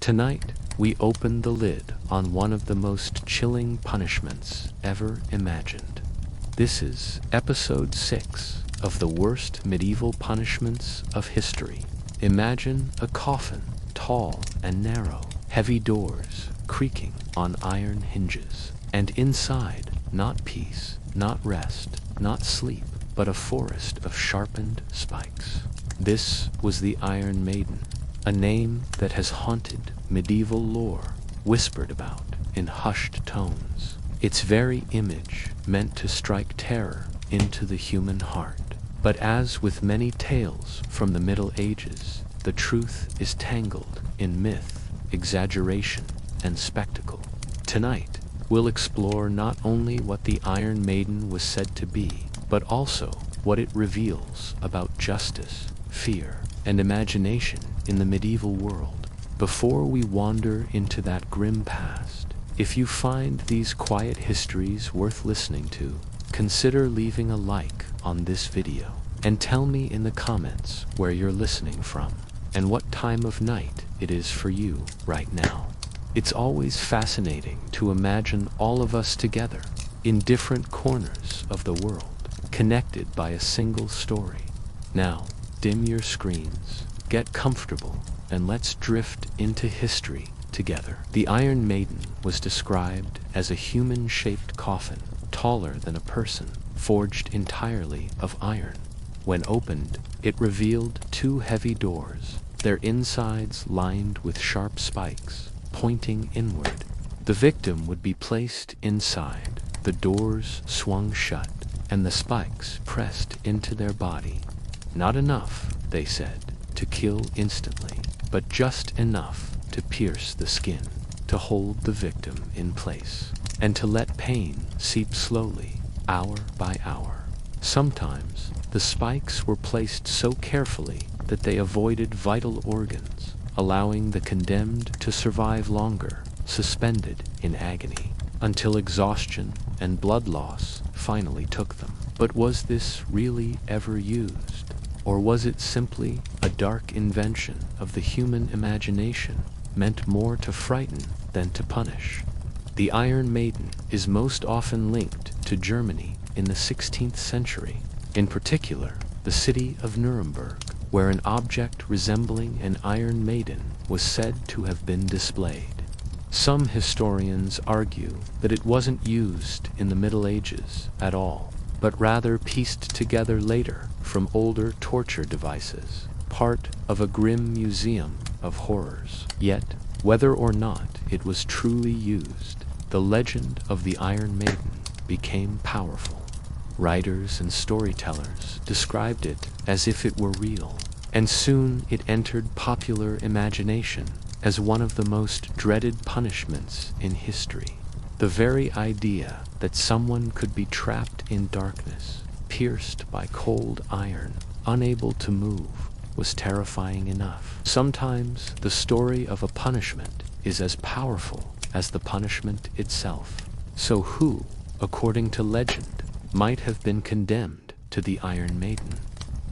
Tonight, we open the lid on one of the most chilling punishments ever imagined. This is episode 6 of the worst medieval punishments of history. Imagine a coffin, tall and narrow, heavy doors creaking on iron hinges, and inside, not peace, not rest, not sleep, but a forest of sharpened spikes. This was the Iron Maiden, a name that has haunted medieval lore, whispered about in hushed tones. Its very image meant to strike terror into the human heart. But as with many tales from the Middle Ages, the truth is tangled in myth, exaggeration, and spectacle. Tonight, we'll explore not only what the Iron Maiden was said to be, but also what it reveals about justice, fear, and imagination in the medieval world. Before we wander into that grim past, if you find these quiet histories worth listening to, consider leaving a like on this video, and tell me in the comments where you're listening from, and what time of night it is for you right now. It's always fascinating to imagine all of us together, in different corners of the world, connected by a single story. Now, dim your screens, get comfortable, and let's drift into history together. The Iron Maiden was described as a human-shaped coffin, taller than a person, forged entirely of iron. When opened, it revealed 2 heavy doors, their insides lined with sharp spikes, pointing inward. The victim would be placed inside, the doors swung shut, and the spikes pressed into their body. Not enough, they said, to kill instantly, but just enough to pierce the skin, to hold the victim in place, and to let pain seep slowly, hour by hour. Sometimes, the spikes were placed so carefully that they avoided vital organs, allowing the condemned to survive longer, suspended in agony, until exhaustion and blood loss finally took them. But was this really ever used? Or was it simply a dark invention of the human imagination, meant more to frighten than to punish? The Iron Maiden is most often linked to Germany in the 16th century, in particular the city of Nuremberg, where an object resembling an Iron Maiden was said to have been displayed. Some historians argue that it wasn't used in the Middle Ages at all, but rather pieced together later from older torture devices, part of a grim museum of horrors. Yet, whether or not it was truly used, the legend of the Iron Maiden became powerful. Writers and storytellers described it as if it were real, and soon it entered popular imagination as one of the most dreaded punishments in history. The very idea that someone could be trapped in darkness, pierced by cold iron, unable to move, was terrifying enough. Sometimes the story of a punishment is as powerful as the punishment itself. So who, according to legend, might have been condemned to the Iron Maiden?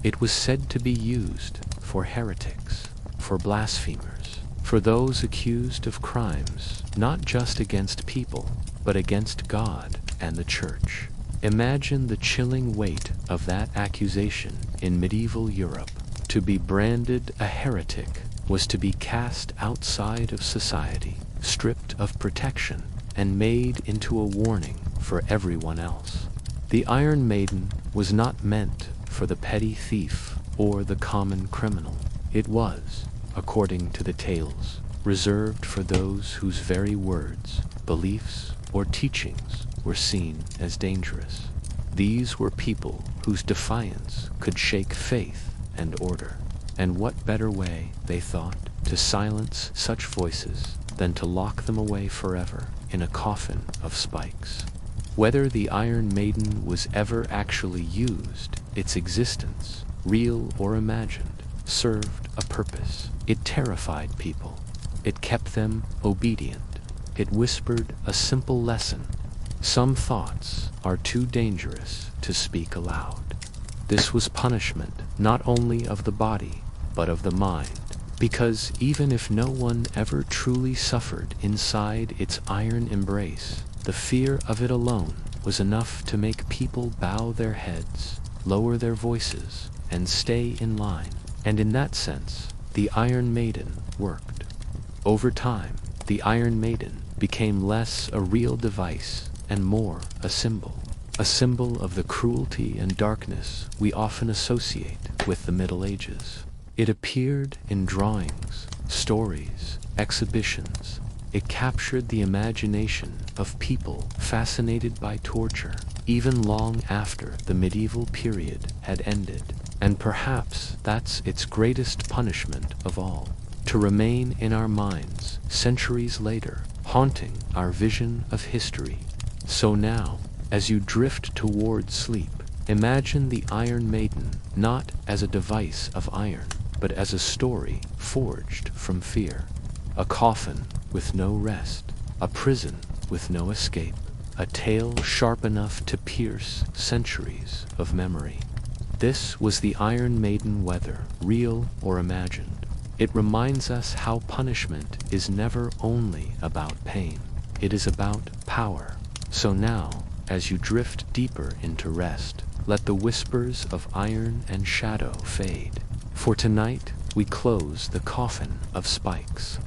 It was said to be used for heretics, for blasphemers, for those accused of crimes not just against people, but against God and the Church. Imagine the chilling weight of that accusation in medieval Europe. To be branded a heretic was to be cast outside of society, stripped of protection, and made into a warning for everyone else. The Iron Maiden was not meant for the petty thief or the common criminal. It was, according to the tales, reserved for those whose very words, beliefs, or teachings were seen as dangerous. These were people whose defiance could shake faith and order. And what better way, they thought, to silence such voices than to lock them away forever in a coffin of spikes? Whether the Iron Maiden was ever actually used, its existence, real or imagined, served a purpose. It terrified people. It kept them obedient. It whispered a simple lesson. Some thoughts are too dangerous to speak aloud. This was punishment not only of the body, but of the mind, Because even if no one ever truly suffered inside its iron embrace, the fear of it alone was enough to make people bow their heads, lower their voices, and stay in line. And in that sense, the Iron Maiden worked. Over time, the Iron Maiden became less a real device and more a symbol of the cruelty and darkness we often associate with the Middle Ages. It appeared in drawings, stories, exhibitions. It captured the imagination of people fascinated by torture, even long after the medieval period had ended. And perhaps that's its greatest punishment of all, to remain in our minds centuries later, haunting our vision of history. So now, as you drift toward sleep, imagine the Iron Maiden not as a device of iron, but as a story forged from fear. A coffin with no rest, a prison with no escape, a tale sharp enough to pierce centuries of memory. This was the Iron Maiden, whether real or imagined. It reminds us how punishment is never only about pain. It is about power. So now, as you drift deeper into rest, let the whispers of iron and shadow fade. For tonight, we close the coffin of spikes.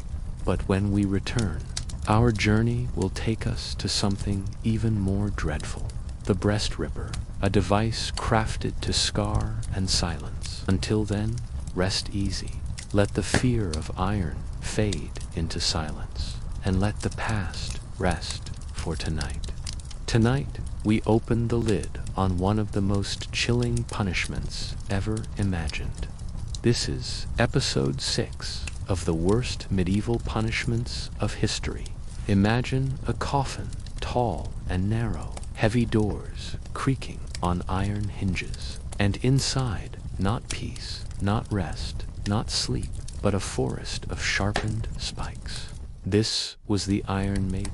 But when we return, our journey will take us to something even more dreadful. The breast ripper, a device crafted to scar and silence. Until then, rest easy. Let the fear of iron fade into silence, and let the past rest for tonight. Tonight, we open the lid on one of the most chilling punishments ever imagined. This is episode 6 of the worst medieval punishments of history. Imagine a coffin, tall and narrow, heavy doors creaking on iron hinges, and inside, not peace, not rest, not sleep, but a forest of sharpened spikes. This was the Iron Maiden,